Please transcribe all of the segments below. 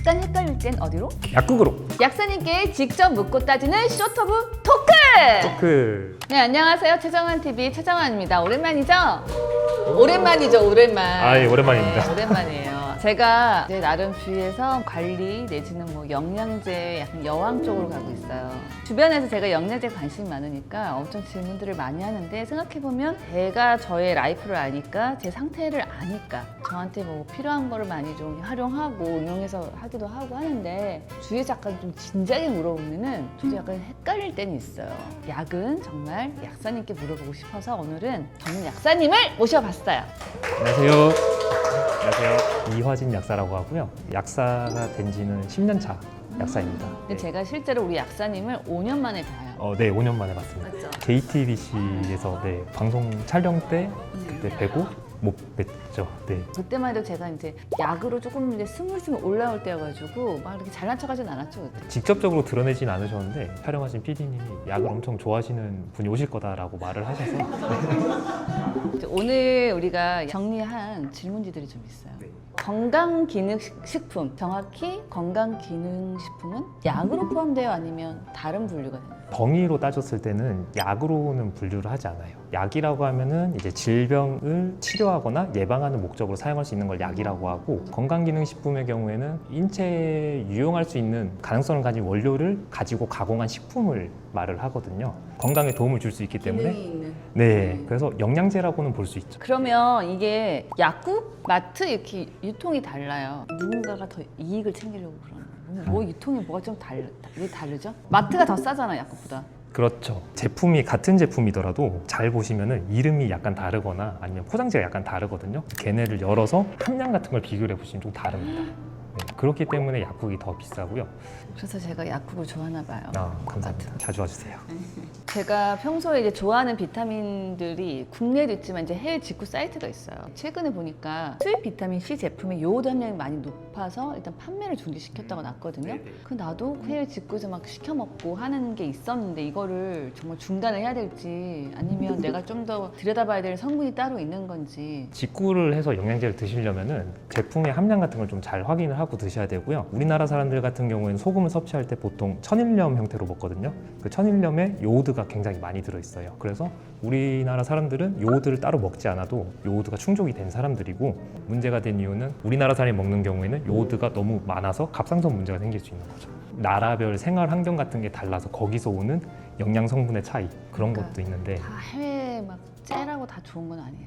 약간 헷갈릴 땐 어디로? 약국으로. 약사님께 직접 묻고 따지는 쇼터브 토크! 토크. 네, 안녕하세요. 최정환TV 최정환입니다. 오랜만이죠? 오랜만이죠, 오랜만. 예, 오랜만입니다. 네, 오랜만이에요. 제가 이제 나름 주위에서 관리 내지는 뭐 영양제 약간 여왕 쪽으로 가고 있어요. 주변에서 제가 영양제에 관심이 많으니까 엄청 질문들을 많이 하는데 생각해보면 제가 저의 라이프를 아니까 제 상태를 아니까 저한테 뭐 필요한 거를 많이 좀 활용하고 응용해서 하기도 하고 하는데 주위에서 약간 좀 진지하게 물어보면은 저도 약간 헷갈릴 때는 있어요. 약은 정말 약사님께 물어보고 싶어서 오늘은 전문 약사님을 모셔봤어요. 안녕하세요. 안녕하세요. 이화진 약사라고 하고요. 약사가 된 지는 10년 차 약사입니다. 근데 제가 실제로 우리 약사님을 5년 만에 봐요. 네, 5년 만에 봤습니다. 맞죠? JTBC에서 방송 촬영 때 그때 뵈고 못 뵀죠. 네. 그때만 해도 제가 이제 약으로 조금 이제 스물스물 올라올 때여가지고 막 이렇게 잘난 척하진 않았죠 그때. 직접적으로 드러내진 않으셨는데 촬영하신 PD님이 약을 엄청 좋아하시는 분이 오실 거다라고 말을 하셔서 이제 오늘 우리가 정리한 질문지들이 좀 있어요. 건강기능식품, 정확히 건강기능식품은 약으로 포함돼요? 아니면 다른 분류가 되나요? 덩이로 따졌을 때는 약으로는 분류를 하지 않아요. 약이라고 하면은 이제 질병을 치료하거나 예방하는 목적으로 사용할 수 있는 걸 약이라고 하고, 건강기능식품의 경우에는 인체에 유용할 수 있는 가능성을 가진 원료를 가지고 가공한 식품을 말을 하거든요. 건강에 도움을 줄 수 있기 때문에 네, 그래서 영양제라고는 볼 수 있죠. 그러면 이게 약국, 마트 이렇게 유통이 달라요. 누군가가 더 이익을 챙기려고 그러는 뭐 유통이 뭐가 좀 왜 다르죠? 마트가 더 싸잖아 약국보다. 그렇죠. 제품이 같은 제품이더라도 잘 보시면은 이름이 약간 다르거나 아니면 포장재가 약간 다르거든요. 걔네를 열어서 함량 같은 걸 비교를 해보시면 좀 다릅니다. 네, 그렇기 때문에 약국이 더 비싸고요. 그래서 제가 약국을 좋아하나 봐요. 감사합니다. 자주 와주세요. 제가 평소에 이제 좋아하는 비타민들이 국내에도 있지만 이제 해외 직구 사이트가 있어요. 최근에 보니까 수입 비타민 C 제품의 요오드 함량이 많이 높아서 일단 판매를 중지시켰다고 났거든요. 그 나도 해외 직구에서 막 시켜 먹고 하는 게 있었는데 이거를 정말 중단을 해야 될지 아니면 내가 좀 더 들여다봐야 될 성분이 따로 있는 건지. 직구를 해서 영양제를 드시려면은 제품의 함량 같은 걸 좀 잘 확인을 하고 드셔야 되고요. 우리나라 사람들 같은 경우에는 소금을 섭취할 때 보통 천일염 형태로 먹거든요. 그 천일염에 요오드가 굉장히 많이 들어있어요. 그래서 우리나라 사람들은 요오드를 따로 먹지 않아도 요오드가 충족이 된 사람들이고, 문제가 된 이유는 우리나라 사람이 먹는 경우에는 요오드가 너무 많아서 갑상선 문제가 생길 수 있는 거죠. 나라별 생활 환경 같은 게 달라서 거기서 오는 영양 성분의 차이, 그런 것도 있는데 다 해외 막 째라고 다 좋은 건 아니야.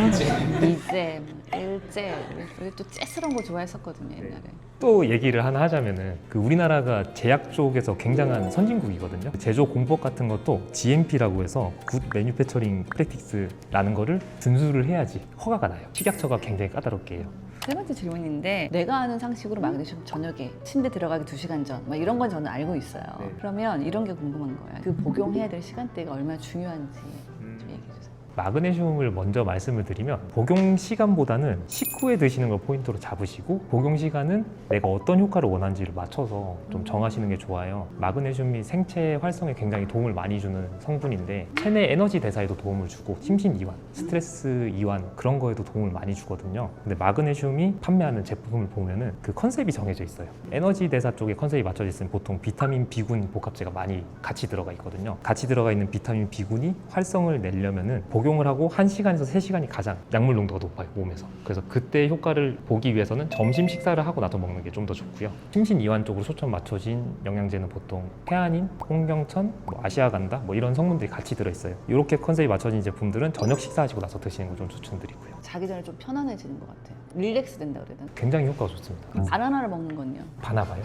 이제, 일제, 우리 또 째스러운 거 좋아했었거든요 옛날에. 또 얘기를 하나 하자면은 그 우리나라가 제약 쪽에서 굉장한 선진국이거든요. 제조 공법 같은 것도 GMP라고 해서 굿 매뉴패처링 프랙티스라는 거를 준수를 해야지 허가가 나요. 식약처가 굉장히 까다롭게 해요. 세 번째 질문인데 내가 아는 상식으로 마그네슘 저녁에 침대 들어가기 2시간 전 막 이런 건 저는 알고 있어요. 그러면 이런 게 궁금한 거예요. 그 복용해야 될 시간대가 얼마나 중요한지 좀 얘기해 주세요. 마그네슘을 먼저 말씀을 드리면 복용 시간보다는 식후에 드시는 걸 포인트로 잡으시고, 복용 시간은 내가 어떤 효과를 원하는지를 맞춰서 좀 정하시는 게 좋아요. 마그네슘이 생체 활성에 굉장히 도움을 많이 주는 성분인데 체내 에너지 대사에도 도움을 주고 심신 이완, 스트레스 이완 그런 거에도 도움을 많이 주거든요. 근데 마그네슘이 판매하는 제품을 보면은 그 컨셉이 정해져 있어요. 에너지 대사 쪽에 컨셉이 맞춰져 있으면 보통 비타민 B군 복합제가 많이 같이 들어가 있거든요. 같이 들어가 있는 비타민 B군이 활성을 내려면은 복용을 하고 1시간에서 3시간이 가장 약물 농도가 높아요, 몸에서. 그래서 그때 효과를 보기 위해서는 점심 식사를 하고 나서 먹는 게 좀 더 좋고요. 심신 이완 쪽으로 초점 맞춰진 영양제는 보통 태아닌, 홍경천, 아시아간다 이런 성분들이 같이 들어있어요. 이렇게 컨셉이 맞춰진 제품들은 저녁 식사하시고 나서 드시는 걸 좀 추천드리고요. 자기 전에 좀 편안해지는 것 같아요. 릴렉스 된다 그래야 되나? 굉장히 효과가 좋습니다. 바나나를 먹는 건요? 바나나요?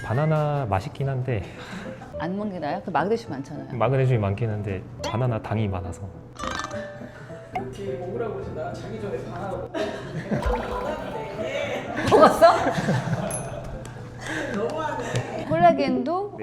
바나나 맛있긴 한데 안 먹는 게 나아요? 그 마그네슘 많잖아요. 마그네슘이 많긴 한데 바나나 당이 많아서. 이렇게 먹으라고 해서 나 자기 전에 바나나 먹었어? 너무하네. 콜라겐도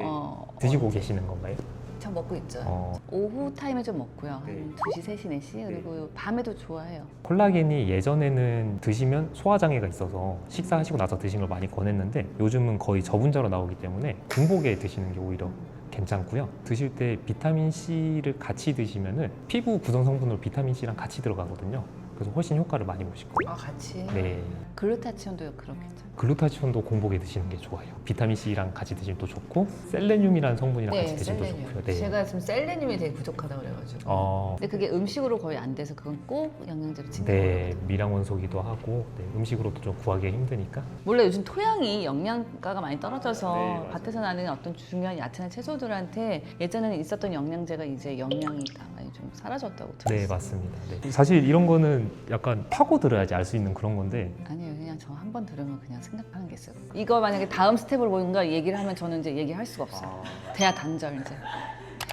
드시고 계시는 건가요? 저 먹고 있죠. 오후 타임에 좀 먹고요. 한 2시, 3시, 4시 그리고 밤에도 좋아해요. 콜라겐이 예전에는 드시면 소화장애가 있어서 식사하시고 나서 드시는 걸 많이 권했는데 요즘은 거의 저분자로 나오기 때문에 공복에 드시는 게 오히려 괜찮고요. 드실 때 비타민 C를 같이 드시면은 피부 구성 성분으로 비타민 C랑 같이 들어가거든요. 그래서 훨씬 효과를 많이 보실 거예요. 아 같이. 네. 글루타치온도 그렇겠죠. 글루타치온도 공복에 드시는 게 좋아요. 비타민 C랑 같이 드시면 또 좋고 셀레늄이라는 성분이랑 같이 드시면 또 좋고요. 네. 제가 지금 셀레늄이 되게 부족하다고 그래가지고. 근데 그게 음식으로 거의 안 돼서 그건 꼭 영양제로 챙겨 네, 먹거든요. 미량 원소기도 하고 네, 음식으로도 좀 구하기가 힘드니까. 몰라 요즘 토양이 영양가가 많이 떨어져서 네, 맞아요. 밭에서 나는 어떤 중요한 야채나 채소들한테 예전에는 있었던 영양제가 이제 영양이 다 많이 좀 사라졌다고 들었어요. 네, 맞습니다. 네. 사실 이런 거는 약간 파고 들어야지 알 수 있는 그런 건데 아니에요. 그냥 저 한 번 들으면 그냥 생각하는 게 있어요. 이거 만약에 다음 스텝으로 뭔가 얘기를 하면 저는 이제 얘기할 수가 없어요. 대야 단절 이제.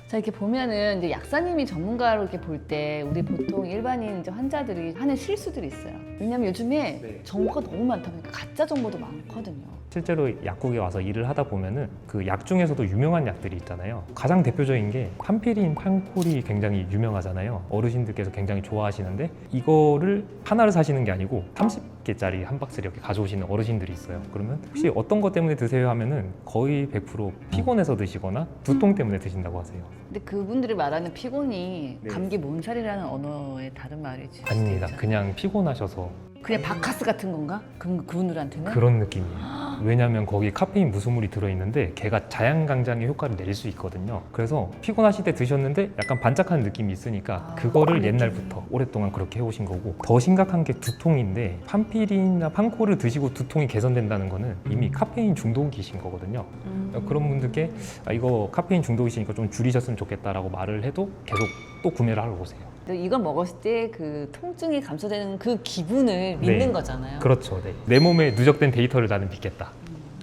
자 이렇게 보면은 이제 약사님이 전문가로 이렇게 볼 때 우리 보통 일반인 이제 환자들이 하는 실수들이 있어요. 왜냐면 요즘에 네. 정보가 너무 많다 보니까 가짜 정보도 많거든요. 실제로 약국에 와서 일을 하다 보면은 그 약 중에서도 유명한 약들이 있잖아요. 가장 대표적인 게 판피린, 판콜이 굉장히 유명하잖아요. 어르신들께서 굉장히 좋아하시는데 이거를 하나를 사시는 게 아니고 30개짜리 한 박스를 이렇게 가져오시는 어르신들이 있어요. 그러면 혹시 어떤 것 때문에 드세요 하면은 거의 100% 피곤해서 드시거나 두통 때문에 드신다고 하세요. 근데 그분들이 말하는 피곤이 네. 감기 몸살이라는 언어의 다른 말이지. 아닙니다. 그냥 피곤하셔서 그냥 바카스 같은 건가? 그분들한테는? 그런 느낌이에요. 왜냐하면 거기 카페인 무수물이 들어있는데 걔가 자양강장의 효과를 낼 수 있거든요. 그래서 피곤하실 때 드셨는데 약간 반짝하는 느낌이 있으니까 그거를 옛날부터 오랫동안 그렇게 해오신 거고, 더 심각한 게 두통인데 판피린이나 판코를 드시고 두통이 개선된다는 거는 이미 카페인 중독이신 거거든요. 그런 분들께 이거 카페인 중독이시니까 좀 줄이셨으면 좋겠다라고 말을 해도 계속 또 구매를 하러 오세요. 근데 이걸 먹었을 때 그 통증이 감소되는 그 기분을 믿는 네. 거잖아요. 그렇죠. 네. 내 몸에 누적된 데이터를 나는 믿겠다.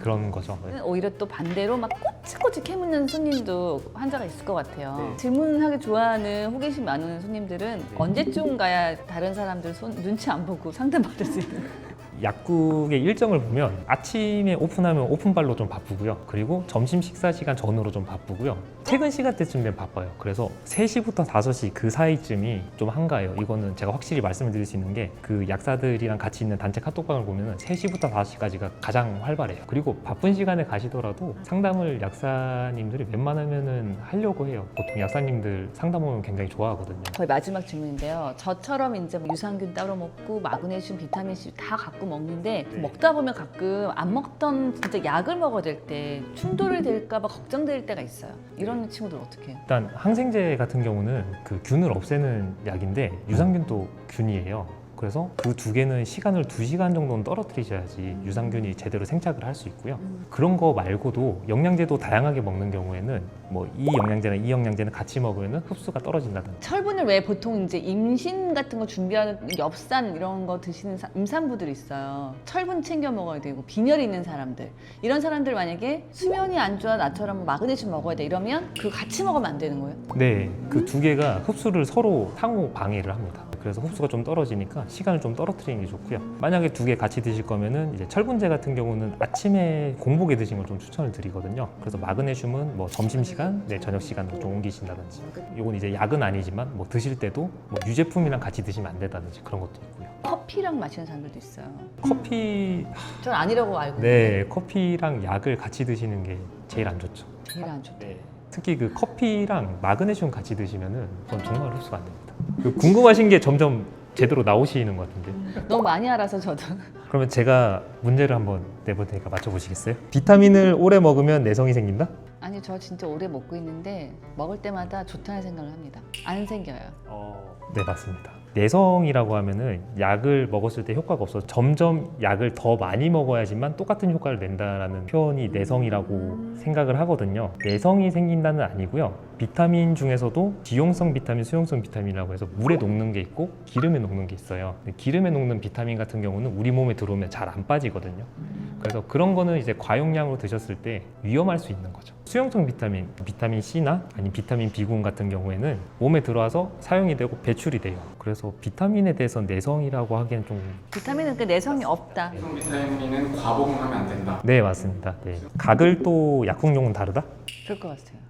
그런 거죠. 네. 오히려 또 반대로 막 꼬치꼬치 캐묻는 손님도 환자가 있을 것 같아요. 네. 질문하기 좋아하는 호기심 많은 손님들은 언제쯤 가야 다른 사람들 눈치 안 보고 상담받을 수 있는 거예요? 약국의 일정을 보면 아침에 오픈하면 오픈발로 좀 바쁘고요. 그리고 점심 식사 시간 전후로 좀 바쁘고요. 퇴근 시간대쯤 되면 바빠요. 그래서 3시부터 5시 그 사이쯤이 좀 한가해요. 이거는 제가 확실히 말씀을 드릴 수 있는 게 그 약사들이랑 같이 있는 단체 카톡방을 보면 3시부터 5시까지가 가장 활발해요. 그리고 바쁜 시간에 가시더라도 상담을 약사님들이 웬만하면은 하려고 해요. 보통 약사님들 상담 오면 굉장히 좋아하거든요. 거의 마지막 질문인데요. 저처럼 이제 뭐 유산균 따로 먹고 마그네슘, 비타민 C 다 갖고 먹는데 네. 먹다 보면 가끔 안 먹던 진짜 약을 먹어야 될 때 충돌이 될까봐 걱정될 때가 있어요. 이런 친구들 어떻게 해요? 일단 항생제 같은 경우는 그 균을 없애는 약인데 유산균도 균이에요. 그래서 그 두 개는 시간을 2시간 정도는 떨어뜨리셔야지 유산균이 제대로 생착을 할 수 있고요. 그런 거 말고도 영양제도 다양하게 먹는 경우에는 뭐 이 영양제나 이 영양제는 같이 먹으면 흡수가 떨어진다든지. 철분을 왜 보통 이제 임신 같은 거 준비하는 엽산 이런 거 드시는 임산부들이 있어요. 철분 챙겨 먹어야 되고 빈혈이 있는 사람들 이런 사람들 만약에 수면이 안 좋아 나처럼 마그네슘 먹어야 돼 이러면 그 같이 먹으면 안 되는 거예요? 네, 그 두 개가 흡수를 서로 상호 방해를 합니다. 그래서 흡수가 좀 떨어지니까 시간을 좀 떨어뜨리는 게 좋고요. 만약에 두 개 같이 드실 거면은 이제 철분제 같은 경우는 아침에 공복에 드시는 걸 좀 추천을 드리거든요. 그래서 마그네슘은 뭐 점심 시간, 네, 저녁 시간으로 좀 옮기신다든지. 이건 이제 약은 아니지만 뭐 드실 때도 뭐 유제품이랑 같이 드시면 안 된다든지 그런 것도 있고요. 커피랑 마시는 사람들도 있어요. 커피, 전 아니라고 알고 네, 커피랑 약을 같이 드시는 게 제일 안 좋죠. 제일 안 좋대. 특히 그 커피랑 마그네슘 같이 드시면은 그건 정말 흡수가 안 됩니다. 그 궁금하신 게 점점 제대로 나오시는 것 같은데. 너무 많이 알아서 저도 그러면 제가 문제를 한번 내볼 테니까 맞춰보시겠어요? 비타민을 오래 먹으면 내성이 생긴다? 아니 저 진짜 오래 먹고 있는데 먹을 때마다 좋다는 생각을 합니다. 안 생겨요. 네, 맞습니다. 내성이라고 하면은 약을 먹었을 때 효과가 없어서 점점 약을 더 많이 먹어야지만 똑같은 효과를 낸다라는 표현이 내성이라고 생각을 하거든요. 내성이 생긴다는 아니고요. 비타민 중에서도 지용성 비타민, 수용성 비타민이라고 해서 물에 녹는 게 있고 기름에 녹는 게 있어요. 근데 기름에 녹는 비타민 같은 경우는 우리 몸에 들어오면 잘 안 빠지거든요. 그래서 그런 거는 이제 과용량으로 드셨을 때 위험할 수 있는 거죠. 수용성 비타민, 비타민 C나 아니면 비타민 B군 같은 경우에는 몸에 들어와서 사용이 되고 배출이 돼요. 그래서 비타민에 대해서 내성이라고 하기엔 좀... 비타민은 그 내성이 없다. 해성 비타민은 과복용하면 안 된다. 네, 맞습니다. 네. 각을 또 약국용은 다르다? 그럴 것 같아요.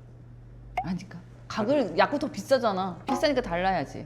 아니까. 가글 약국 더 비싸잖아. 비싸니까 달라야지.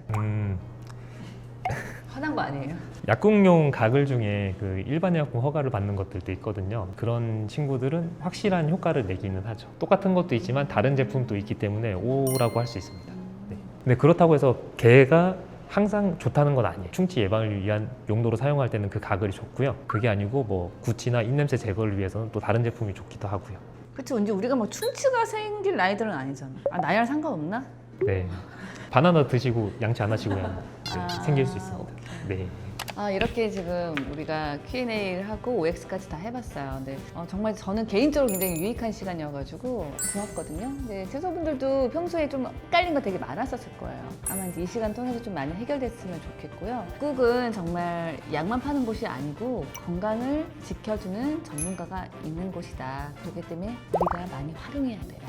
화난 거 아니에요? 약국용 가글 중에 그 일반 약국 허가를 받는 것들도 있거든요. 그런 친구들은 확실한 효과를 내기는 하죠. 똑같은 것도 있지만 다른 제품도 있기 때문에 O라고 할 수 있습니다. 네. 근데 그렇다고 해서 걔가 항상 좋다는 건 아니에요. 충치 예방을 위한 용도로 사용할 때는 그 가글이 좋고요. 그게 아니고 뭐 구취나 입냄새 제거를 위해서는 또 다른 제품이 좋기도 하고요. 그쵸. 이제 우리가 뭐 충치가 생길 나이들은 아니잖아. 아, 나이랑 상관없나? 네. 바나나 드시고 양치 안 하시고 그냥 아, 생길 수 있습니다. 네. 아, 이렇게 지금 우리가 Q&A를 하고 OX까지 다 해봤어요. 근데 정말 저는 개인적으로 굉장히 유익한 시간이어가지고 좋았거든요. 근데 제소분들도 평소에 좀 헷갈린 거 되게 많았었을 거예요. 아마 이제 이 시간 통해서 좀 많이 해결됐으면 좋겠고요. 꾹은 정말 약만 파는 곳이 아니고 건강을 지켜주는 전문가가 있는 곳이다. 그렇기 때문에 우리가 많이 활용해야 돼요.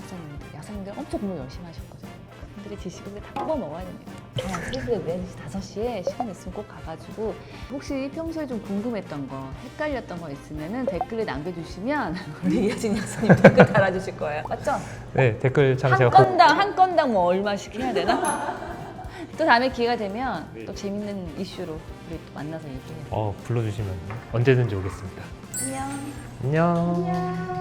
약사님들 엄청 공부 열심히 하셨거든요. 그분들의 지식을 다 뽑아 먹어야 됩니다. 새벽에 4시, 5시에 시간 있으면 꼭 가가지고 혹시 평소에 좀 궁금했던 거, 헷갈렸던 거 있으면 댓글에 남겨주시면 우리 이하진 약사님 댓글 달아주실 거예요. 맞죠? 네, 댓글창 한 제가 건당 뭐 얼마씩 해야 되나? 또 다음에 기회가 되면 또 재밌는 이슈로 우리 또 만나서 얘기해요. 불러주시면 언제든지 오겠습니다. 안녕. 안녕. 안녕.